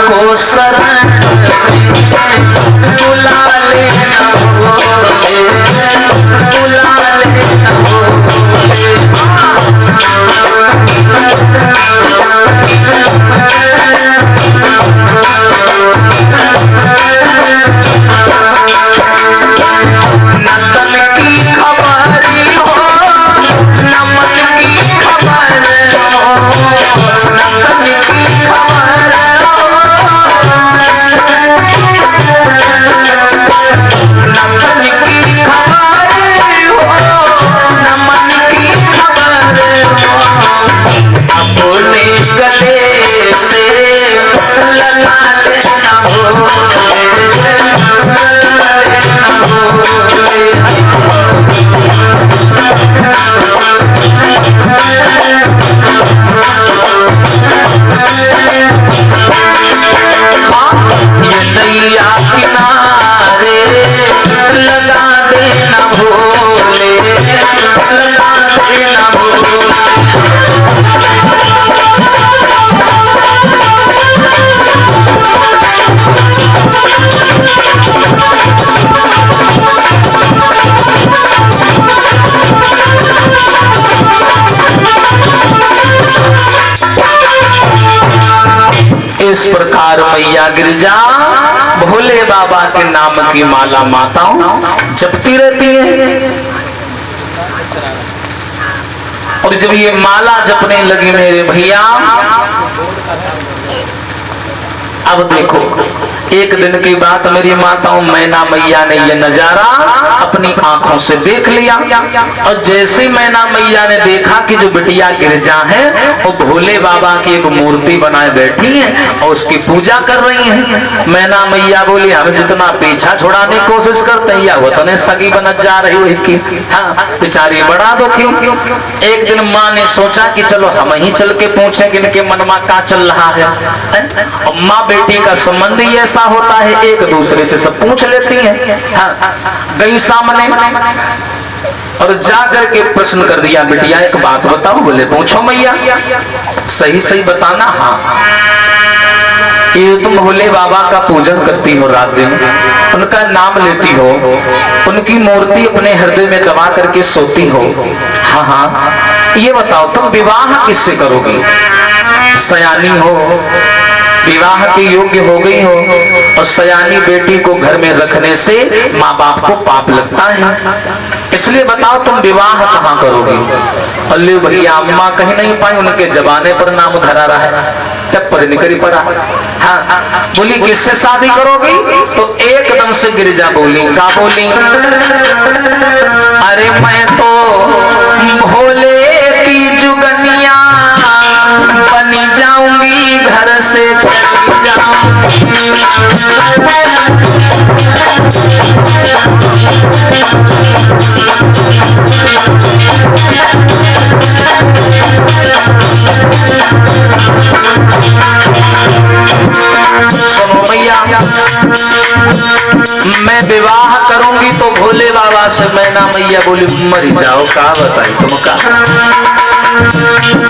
हमको शरण बुला लेना भोले, बुला लेना भोले। नसन की खबर हो, नमन की खबर हो, नसन की खबर हो, नसन की खबर हो, नमन की खबर हो। अपने गले से लगा लेना भोले, लगा लेना भोले। ये नैया किनारे लगा देना भोले, लगा देना भोले। इस प्रकार मैया गिरिजा भोले बाबा के नाम की माला माताओं जपती रहती है। और जब ये माला जपने लगी मेरे भैया, अब देखो एक दिन की बात मेरी माताओं, मैना मैया ने ये नजारा अपनी आंखों से देख लिया। और जैसे मैना मैया ने देखा कि जो बिटिया गिरजा है वो भोले बाबा की एक मूर्ति बनाए बैठी है और उसकी पूजा कर रही है, मैना मैया बोली हम जितना पीछा छुड़ाने की कोशिश करते हैं या उतने सगी बनत जा रही हुई की। हाँ, बेचारी बड़ा दुखी। एक दिन माँ ने सोचा कि चलो हम ही चल के पूछें कि इनके मन में क्या चल रहा है। और माँ बेटी का संबंध ही ऐसा होता है, एक दूसरे से सब पूछ लेती हैं। हाँ, गई सामने और जाकर के प्रश्न कर दिया, बिटिया एक बात बताओ। बोले पूछो मैया, सही सही बताना। हाँ, ये तुम भोले बाबा का पूजन करती हो, रात दिन उनका नाम लेती हो, उनकी मूर्ति अपने हृदय में दबा करके सोती हो। हाँ हाँ, ये बताओ तुम विवाह किससे करोगी? सयानी हो, विवाह के योग्य हो गई हो, और सयानी बेटी को घर में रखने से माँ बाप को पाप लगता है, इसलिए बताओ तुम विवाह कहाँ करोगी? अल्ले भैया अम्मा कहीं नहीं पाई, उनके जबाने पर नाम धरा रहा है, तब पर निकली पड़ा। हाँ, बोली किससे शादी करोगी? तो एकदम से गिरिजा बोली, क्या बोली? अरे मैं तो भोले की जुगनिया बनी जाऊंगी, घर से चली जाऊंगी। सुनो भैया, मैं विवाह करूंगी तो भोले बाबा से। मैना मैया बोली मरी जाओ, का बताई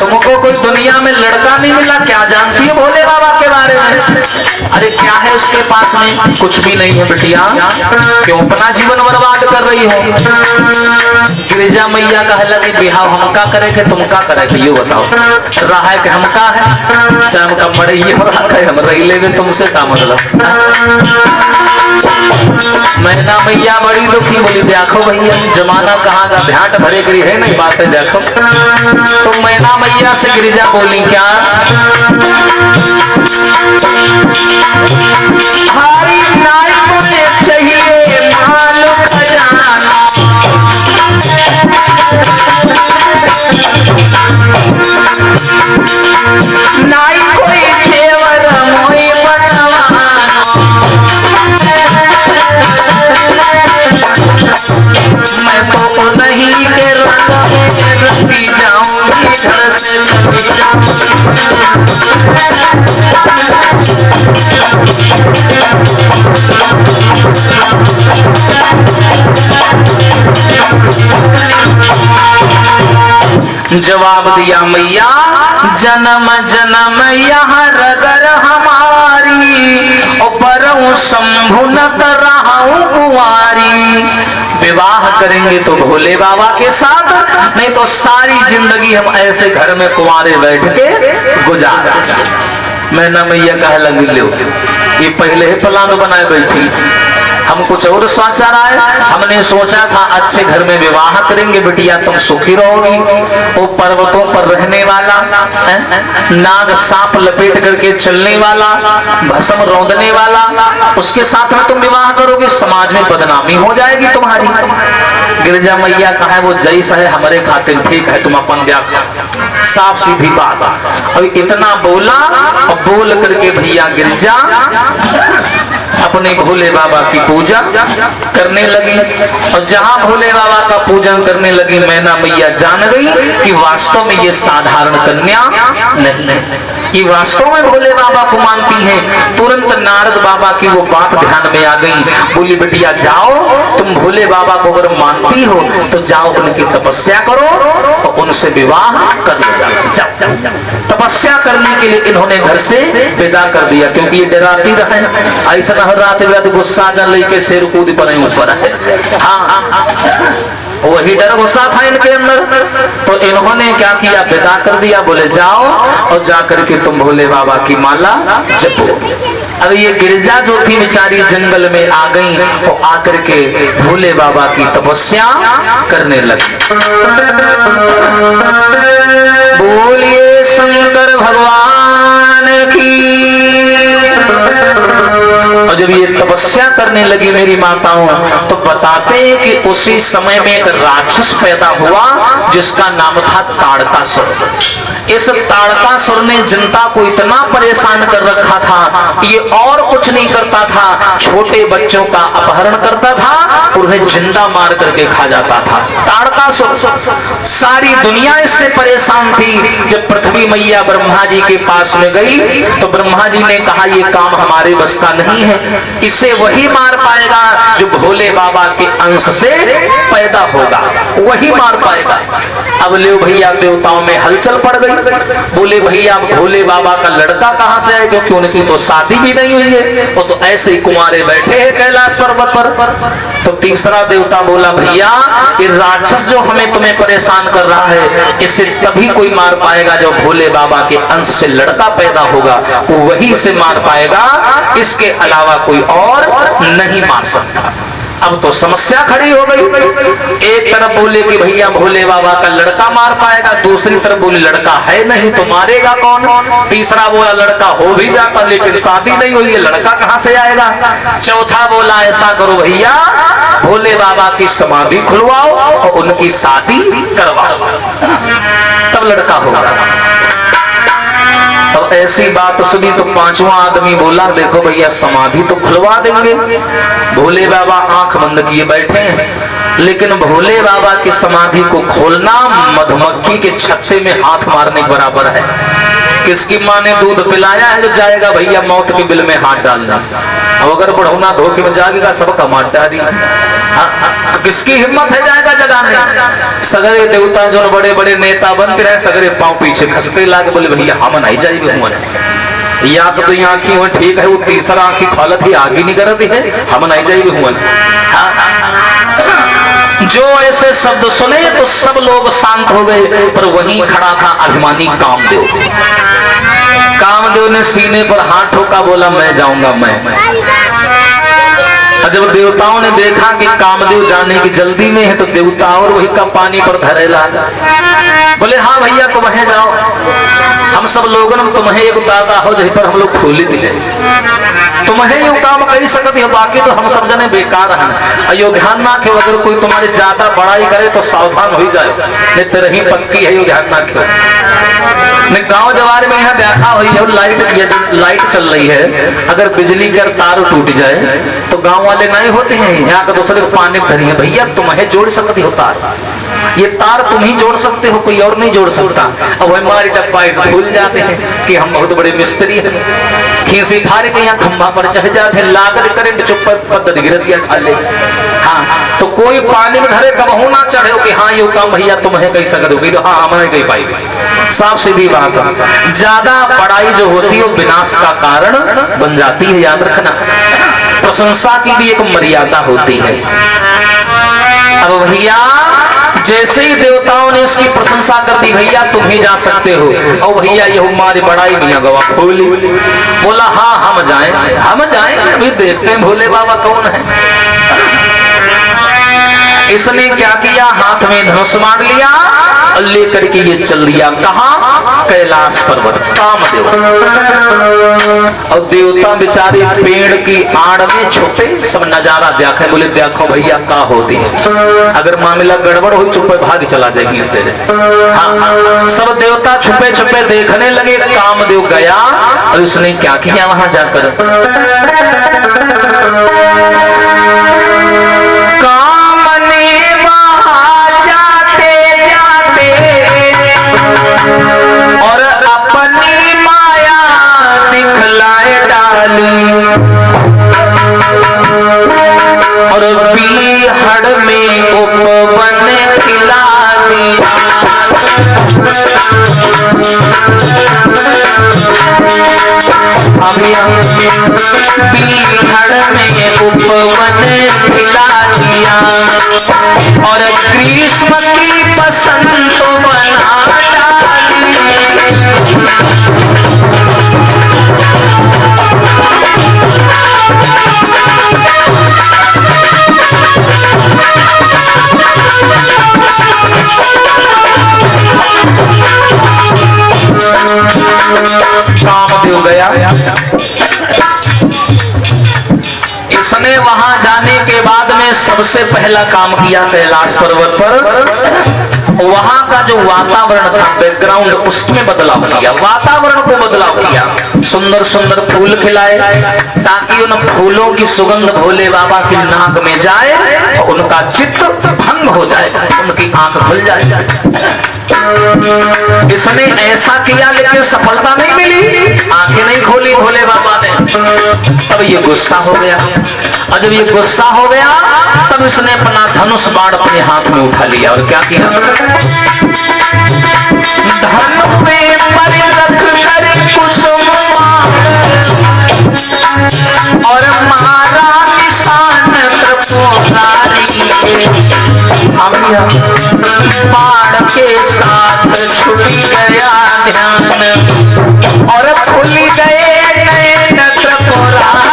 तुमको कोई दुनिया में लड़का नहीं मिला? क्या जानती है भोले बाबा के बारे में? अरे क्या है उसके पास में? कुछ भी नहीं है बिटिया, क्यों अपना जीवन बर्बाद कर रही हो? गिरिजा मैया कह लगी बिहाव हम का करे कि तुम का करे? ये बताओ, रहा है कि हम का है? चाहे हमका मरे ये हम रही ले, तुमसे का मतलब? मैना मैया बड़ी दुखी, बोली देखो भैया जमाना कहाँ का भ्याट भरे करी है, नहीं बातें देखो। तो मैना मैया से गिरिजा बोली क्या? हरी नाई मुझे चाहिए माल खजाना, नाई कोई जेवर मोई बनवाना, मैं तो नहीं के रंग में रंगी जाऊंगी, घर से चली जवाब दिया मैया, जन्म जन्म यहाँ रगर हमारी, कहूँ शंभु नत रहूं कुंवारी। विवाह करेंगे तो भोले बाबा के साथ, नहीं तो सारी जिंदगी हम ऐसे घर में कुंवारे बैठ के गुजारा। मैना मैया कह लगी लो, ये पहले ही प्लान बनाए बैठी, हम कुछ और सोचा रहा है। हमने सोचा था अच्छे घर में विवाह करेंगे बिटिया, तुम सुखी रहोगी। वो पर्वतों पर रहने वाला, नाग सांप लपेट करके चलने वाला, भस्म रौंदने वाला, उसके साथ में तुम विवाह करोगे, समाज में बदनामी हो जाएगी तुम्हारी। गिरजा मैया कहा है वो जैसा है हमारे खातिर ठीक है, तुम अपन देखो, साफ सीधी बात। अब इतना बोला और बोल करके भैया गिरजा अपने भोले बाबा की पूजा करने लगी। और जहां भोले बाबा का पूजन करने लगी, मैना मैया जान गई कि वास्तव में ये साधारण कन्या नहीं है, ये वास्तव में भोले बाबा को मानती है। तुरंत नारद बाबा की वो बात ध्यान में आ गई। बोली बेटिया जाओ, तुम भोले बाबा को अगर मानती हो तो जाओ उनकी तपस्या करो और उनसे विवाह कर लो। जाओ। तपस्या करने के लिए इन्होंने घर से विदा कर दिया, क्योंकि ये डराती रहे, ऐसा न रात रात गुस्सा जन लेके शेर कूद पर ऊपर है। हाँ, वही डर गुस्सा था इनके अंदर। तो इन्होंने क्या किया, विदा कर दिया। बोले जाओ और जाकर के तुम भोले बाबा की माला जपो। अब ये गिरजा जो थी बेचारी जंगल में आ गई और आकर के भोले बाबा की तपस्या करने लगी। बोलिए शंकर भगवान की। और जब ये तपस्या करने लगी मेरी माताओं, तो बताते हैं कि उसी समय में एक राक्षस पैदा हुआ जिसका नाम था ताड़कासुर। इस ताड़कासुर ने जनता को इतना परेशान कर रखा था, ये और कुछ नहीं करता था, छोटे बच्चों का अपहरण करता था और उन्हें जिंदा मार करके खा जाता था। ताड़कासुर, सारी दुनिया इससे परेशान थी। जब पृथ्वी मैया ब्रह्मा जी के पास में गई तो ब्रह्मा जी ने कहा ये काम हमारे बस का नहीं है, इससे वही मार पाएगा जो भोले बाबा के अंश से पैदा होगा, वही मार पाएगा। अब ले भैया देवताओं में हलचल पड़ गई। बोले भैया भोले बाबा का लड़का कहां से आए, क्योंकि उनकी तो शादी भी नहीं हुई है, वो तो ऐसे ही कुंवारे बैठे हैं कैलाश पर्वत पर। तो तीसरा देवता बोला भैया ये राक्षस जो हमें तुम्हें परेशान कर रहा है, इससे तभी कोई मार पाएगा जो भोले बाबा के अंश से लड़का पैदा होगा, वो वही से मार पाएगा, इसके अलावा कोई और नहीं मार सकता। अब तो समस्या खड़ी हो गई। एक तरफ बोले कि भैया भोले बाबा का लड़का मार पाएगा, दूसरी तरफ बोले लड़का है नहीं तो मारेगा कौन, तीसरा बोला लड़का हो भी जाता लेकिन शादी नहीं हुई है, लड़का कहां से आएगा। चौथा बोला ऐसा करो भैया भोले बाबा की समाधि खुलवाओ और उनकी शादी करवाओ, तब लड़का होगा। अब ऐसी बात सुनी तो पांचवा आदमी बोला देखो भैया समाधि तो खुलवा देंगे। भोले बाबा आंख बंद किए बैठे हैं, लेकिन भोले बाबा की समाधि को खोलना मधुमक्खी के छत्ते में हाथ मारने के बराबर है। किसकी माँ ने दूध पिलाया है जो जाएगा भैया मौत के बिल में हाथ डालना, अब अगर बढ़ौना धोखे में जाएगा सबका मार डाली। किसकी हिम्मत है जाएगा जगाने। सगरे देवता जो बड़े बड़े नेता बनते रहे, सगरे पांव पीछे खसके लाके बोले भैया हम नहीं जाएंगे हुआ या तो ये आंखी हुआ ठीक है, वो तीसरा आंखी खालत ही आगे नहीं करती है, हम नहीं जाएंगे हुआ। जो ऐसे शब्द सुने तो सब लोग शांत हो गए, पर वहीं खड़ा था अभिमानी कामदेव। कामदेव ने सीने पर हाथ ठोका, बोला मैं जाऊंगा मैं। जब देवताओं ने देखा कि कामदेव जाने की जल्दी में है तो देवता और वही का पानी पर धरे लगा। बोले हाँ भैया तुम वहीं जाओ, हम सब लोगों ने तुम्हें एक दादा हो जहीं पर हम लोग खोली दिले, तुम्हें यूं काम कर सकते हो, बाकी तो हम सब जने बेकार हैं। अयोध्या ना के अगर कोई तुम्हारे ज्यादा बड़ाई करे तो सावधान हो जाए, नहीं तो रही पक्की है अयोध्या ना के। गांव जवार में यहाँ देखा हुई है लाइट चल रही है, अगर बिजली का तार टूट जाए तो गांव वाले नहीं होते हैं यहाँ का दूसरे को पानी भरी है, भैया तुम्हें जोड़ सकती हो तार, ये तार तुम ही जोड़ सकते हो, कोई और नहीं जोड़ सकता। अब हमारी डब्बा इस भूल जाते हैं कि हम बहुत बड़े मिस्त्री हैं, खींसी फाड़ के यहाँ खंभा पर चढ़ जाते हैं, लागत करंट चुप पद्धति गिर दिया खा ले। हाँ तो कोई पानी में धरे कब ना चढ़े कि हाँ ये काम भैया तुम्हें कह सकते हो, तो हाँ हमें कही पाएगी। साफ सीधी बात है, ज्यादा बड़ाई जो होती है वो विनाश का कारण बन जाती है, याद रखना। प्रशंसा की भी एक मर्यादा होती है। अब भैया जैसे ही देवताओं ने उसकी प्रशंसा कर दी, भैया तुम ही जा सकते हो। और भैया ये हमारी बड़ाई नहीं गवा भोले। बोला हाँ हम जाएं अभी देखते हैं भोले बाबा कौन है। इसने क्या किया, हाथ में धनुष मार लिया और लेकर के ये चल दिया कहाँ, कैलाश पर्वत, कामदेव। और देवता बेचारे पेड़ की आड़ में छुपे सब नजारा देखे। बोले देखो भैया क्या होती है, अगर मामला गड़बड़ हुई चुप भाग चला जाएगी तेरे। हाँ, सब देवता छुपे छुपे देखने लगे। कामदेव गया और उसने क्या किया वहां जाकर, और अपनी माया दिखलाए डाली और बीहड़ में उपवन खिला दी। बीहड़ में उपवन खिला दिया और ग्रीष्म की बसंत बना कामदेव गया। इसने वहां जाने के बाद में सबसे पहला काम किया कैलाश पर्वत पर, वहां का जो वातावरण था बैकग्राउंड उसमें बदलाव किया, वातावरण को बदलाव किया। सुंदर सुंदर फूल खिलाए ताकि उन फूलों की सुगंध भोले बाबा की नाक में जाए और उनका चित्त भंग हो जाए, उनकी आंख खुल जाए। इसने ऐसा किया लेकिन सफलता नहीं मिली, आंखें नहीं खोली भोले बाबा ने। तब ये गुस्सा हो गया और जब ये गुस्सा हो गया तब इसने अपना धनुष बाण अपने हाथ में उठा लिया और क्या किया, धन पे पर रख कर कुसुम और मारा निशान त्रिपुरारी के। बाण के साथ छुटी गया ध्यान और खुल गए नयन त्रिपुरारी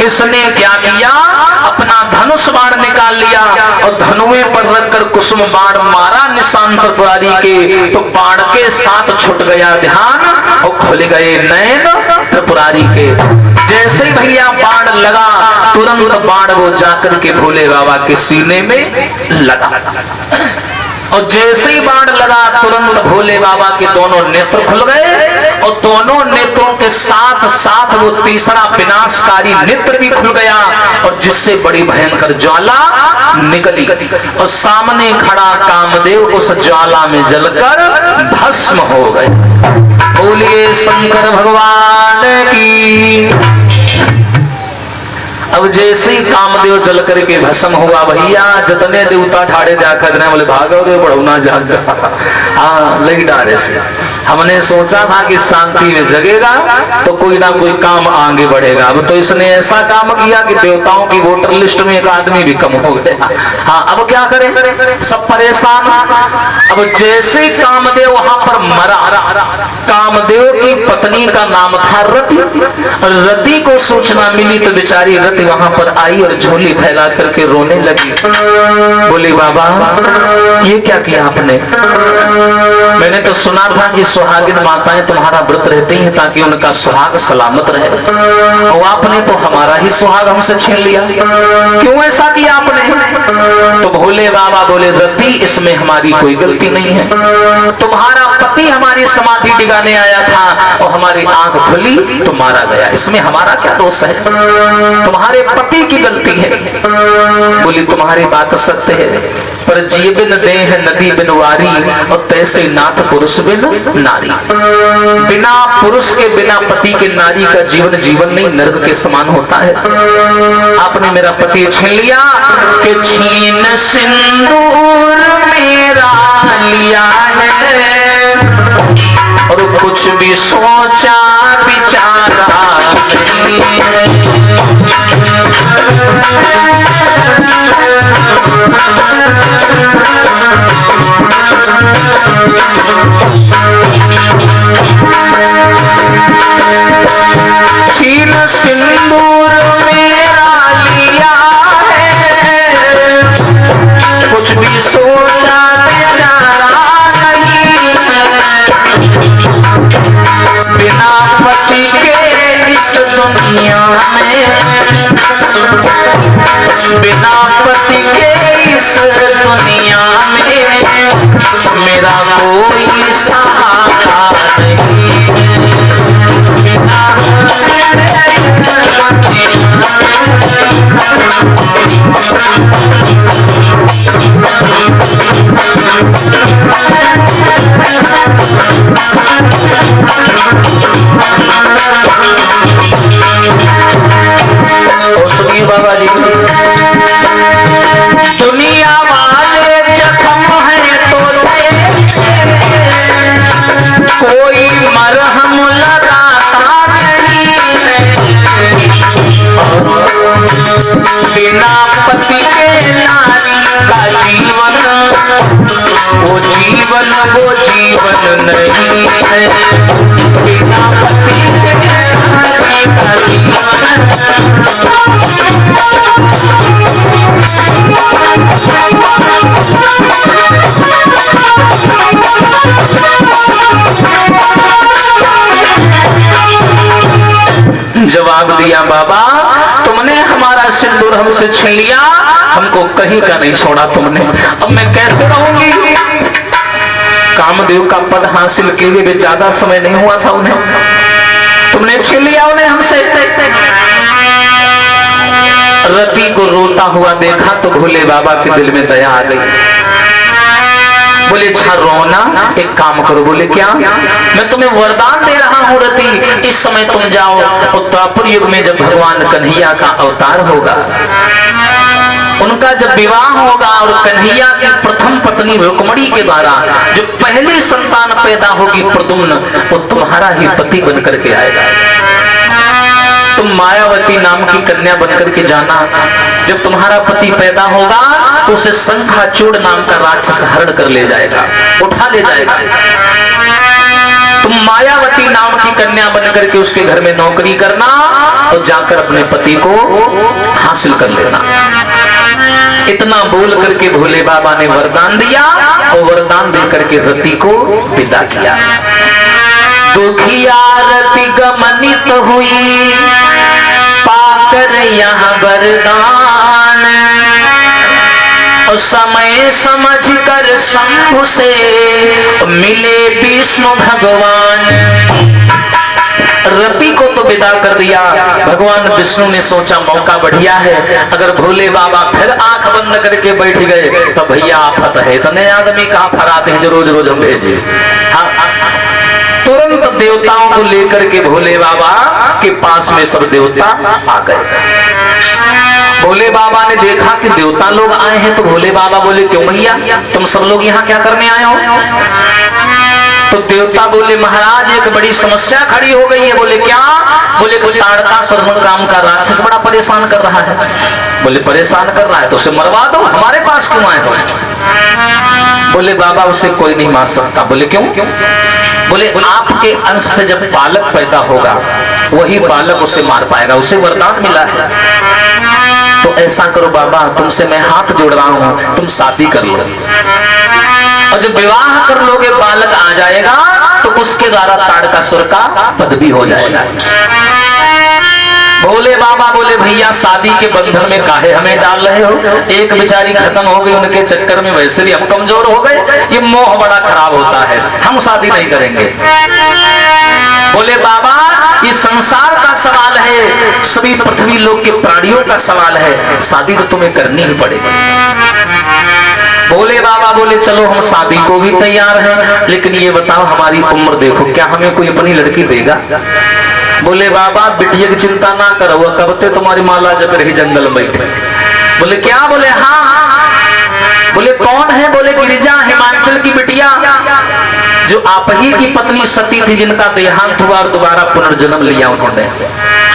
इसने क्या किया, अपना धनुष बाण निकाल लिया और धनुए पर रखकर कुसुम बाण मारा निशान त्रिपुरारी के। तो बाण के साथ छूट गया ध्यान और खुल गए नयन त्रिपुरारी के। जैसे ही भैया बाण लगा तुरंत बाण वो जाकर के भोले बाबा के सीने में लगा और जैसे ही बाण लगा तुरंत भोले बाबा के दोनों नेत्र खुल गए और दोनों नेत्रों के साथ साथ वो तीसरा विनाशकारी नेत्र भी खुल गया और जिससे बड़ी भयंकर ज्वाला निकली और सामने खड़ा कामदेव उस ज्वाला में जलकर भस्म हो गए। बोलिए शंकर भगवान की। अब जैसे ही कामदेव जल करके भस्म हुआ भैया जितने देवता ठाड़े जाकर बोले भागो रे बढ़ौना जाग। हाँ लगी डारे से हमने सोचा था कि शांति में जगेगा तो कोई ना कोई काम आगे बढ़ेगा। अब तो इसने ऐसा काम किया कि देवताओं की वोटर लिस्ट में एक आदमी भी कम हो गया। हाँ अब क्या करें, सब परेशान। अब जैसे कामदेव वहां पर मरा, कामदेव की पत्नी का नाम था रति। रति को सूचना मिली तो बेचारी रति वहां पर आई और झोली फैला करके रोने लगी। बोली बाबा ये क्या किया आपने, मैंने तो सुना था कि सुहागिन माताएं तुम्हारा व्रत रहती हैं ताकि उनका सुहाग सलामत रहे और आपने तो हमारा ही सुहाग हमसे छीन लिया, क्यों ऐसा किया आपने। तो भोले बाबा बोले रति इसमें हमारी कोई गलती नहीं है, तुम्हारा पति हमारी समाधि डिगाने आया था और हमारी आंख खुली तो मारा गया, इसमें हमारा क्या दोष है। तुम्हारे पति की गलती है। बोली तुम्हारी बात सत्य है, पर जिए बिन देह नदी बिन वारी, और तैसे नाथ पुरुष बिन नारी। बिना पुरुष के, बिना पति के नारी का जीवन जीवन नहीं, नरक के समान होता है। आपने मेरा पति छीन लिया कि छीन सिंदूर मेरा लिया है, और कुछ भी सोचा विचारा नहीं है। छीन सिंदूर मेरा लिया है, कुछ भी सोचा विचारा नहीं है। बिना पति के इस दुनिया में, बिना पति के इस दुनिया में, मेरा कोई सहारा नहीं है। बिना इस सुनिए बाबा जी, दुनिया वाले जख्म है तो कोई मरहम लगाता नहीं है। बिना पति के नारी का जीवन, वो जीवन नहीं है। बिना पति के नारी का जीवन, जवाब दिया बाबा, तुमने हमारा सिंदूर हमसे छीन लिया, हमको कहीं का नहीं छोड़ा तुमने, अब मैं कैसे रहूंगी। कामदेव का पद हासिल किए हुए ज्यादा समय नहीं हुआ था उन्हें, तुमने छीन लिया उन्हें हमसे। रति को रोता हुआ देखा तो भोले बाबा के दिल में दया आ गई। बोले अच्छा रोना, एक काम करो। बोले क्या? मैं तुम्हें वरदान दे रहा हूँ रति, इस समय तुम जाओ उत्तरापुर युग में जब भगवान कन्हैया का अवतार होगा, उनका जब विवाह होगा और कन्हैया की प्रथम पत्नी रुक्मणी के द्वारा जो पहली संतान पैदा होगी प्रद्युम्न, वो तुम्हारा ही पति बनकर के आएगा। तुम मायावती नाम की कन्या बनकर के जाना, जब तुम्हारा पति पैदा होगा तो उसे शंखाचूड़ नाम का राक्षस हरण कर ले जाएगा, उठा ले जाएगा। तुम मायावती नाम की कन्या बनकर के उसके घर में नौकरी करना और जाकर अपने पति को हासिल कर लेना। इतना बोल करके भोले बाबा ने वरदान दिया और वरदान दे करके रति को विदा किया। दुखिया रति गमनित हुई पाकर यहाँ वरदान, और समय समझ कर शंभु से मिले विष्णु भगवान। रति को तो विदा कर दिया, भगवान विष्णु ने सोचा मौका बढ़िया है, अगर भोले बाबा फिर आंख बंद करके बैठ गए तो भैया आफत है, इतने आदमी कहाँ फराते हैं जो रोज रोज हम भेजे। तुरंत देवताओं को लेकर के भोले बाबा के पास में सब देवता आ गए। भोले बाबा ने देखा कि देवता लोग आए हैं तो भोले बाबा बोले क्यों भैया तुम सब लोग यहाँ क्या करने आए हो? तो देवता बोले महाराज एक बड़ी समस्या खड़ी हो गई है। बोले क्या? बोले तो ताड़कासुर काम का राक्षस बड़ा परेशान कर रहा है। बोले परेशान कर रहा है तो उसे मरवा दो, हमारे पास क्यों आए हो? बोले बाबा उसे कोई नहीं मार सकता। बोले क्यों? बोले आपके अंश से जब बालक पैदा होगा वही बालक उसे मार पाएगा, उसे वरदान मिला है। तो ऐसा करो बाबा तुमसे मैं हाथ जोड़ रहा हूं, तुम शादी कर लो और जब विवाह कर लोगे बालक आ जाएगा तो उसके द्वारा ताड़कासुर का पद भी हो जाएगा। भोले बाबा बोले भैया शादी के बंधन में काहे हमें डाल रहे हो? एक बेचारी खत्म हो गई, उनके चक्कर में वैसे भी हम कमजोर हो गए, ये मोह बड़ा खराब होता है, हम शादी नहीं करेंगे। बोले बाबा ये संसार का सवाल है, सभी पृथ्वी लोक के प्राणियों का सवाल है, शादी तो तुम्हें करनी ही पड़ेगी। भोले बाबा बोले चलो हम शादी को भी तैयार हैं, लेकिन ये बताओ हमारी उम्र देखो, क्या हमें कोई अपनी लड़की देगा? बोले बाबा बिटिया की चिंता ना करो, कब ते तुम्हारी माला जब रही जंगल में बैठे। बोले क्या? बोले हाँ। बोले कौन है? बोले गिरिजा, हिमाचल की बिटिया, जो आप ही की पत्नी सती थी, जिनका देहांत हुआ और दोबारा पुनर्जन्म लिया उन्होंने,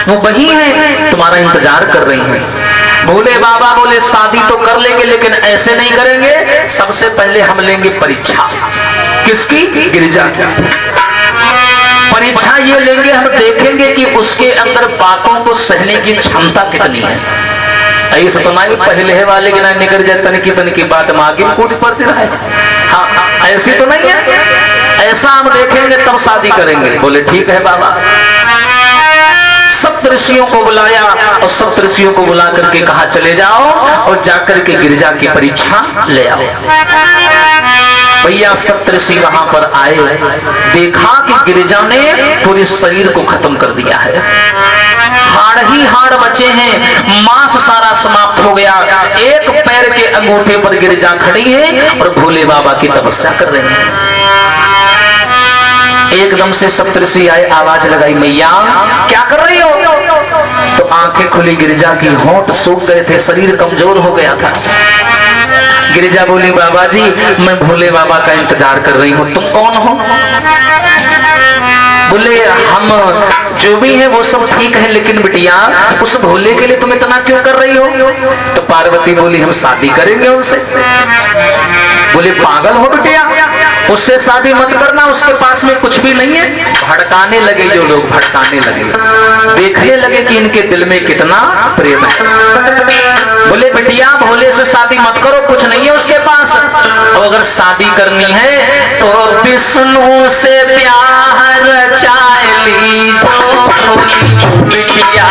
वो वही है, तुम्हारा इंतजार कर रही हैं। भोले बाबा बोले शादी तो कर लेंगे, लेकिन ऐसे नहीं करेंगे, सबसे पहले हम लेंगे परीक्षा। किसकी? गिरिजा की परीक्षा ये लेंगे, हम देखेंगे कि उसके अंदर बातों को सहने की क्षमता कितनी है। ऐसे तो नहीं पहले वाले के ना निकल जाए तनकी तनकी बात में आगे कूद पड़ती रहे। हाँ, ऐसी तो नहीं है, ऐसा हम देखेंगे तब शादी करेंगे। बोले ठीक है बाबा। सप्तऋषियों को बुलाया और सप्तऋषियों को बुला करके कहा चले जाओ और जाकर के गिरिजा की परीक्षा ले आओ। भैया सप्तऋषि वहां पर आए, देखा कि गिरिजा ने पूरे शरीर को खत्म कर दिया है, हाड़ ही हाड़ बचे हैं, मांस सारा समाप्त हो गया, एक पैर के अंगूठे पर गिरिजा खड़ी है और भोले बाबा की तपस्या कर रहे हैं। एकदम से सप्तऋषि आए, आवाज लगाई मैया क्या कर रही हो? तो आंखें खुली गिरिजा की, होंठ सूख गए थे, शरीर कमजोर हो गया था। गिरिजा बोली बाबा जी मैं भोले बाबा का इंतजार कर रही हूँ, तुम कौन हो? बोले हम जो भी है वो सब ठीक है, लेकिन बिटिया उस भोले के लिए तुम इतना क्यों कर रही हो? तो पार्वती बोली हम शादी करेंगे उनसे। बोले पागल हो बिटिया, उससे शादी मत करना, उसके पास में कुछ भी नहीं है। भड़काने लगे जो लोग, भड़काने लगे, देखने लगे कि इनके दिल में कितना प्रेम है। बोले बिटिया भोले से शादी मत करो, कुछ नहीं है उसके पास, और अगर शादी करनी है तो विष्णु से प्यार चाली जो भोली बिटिया।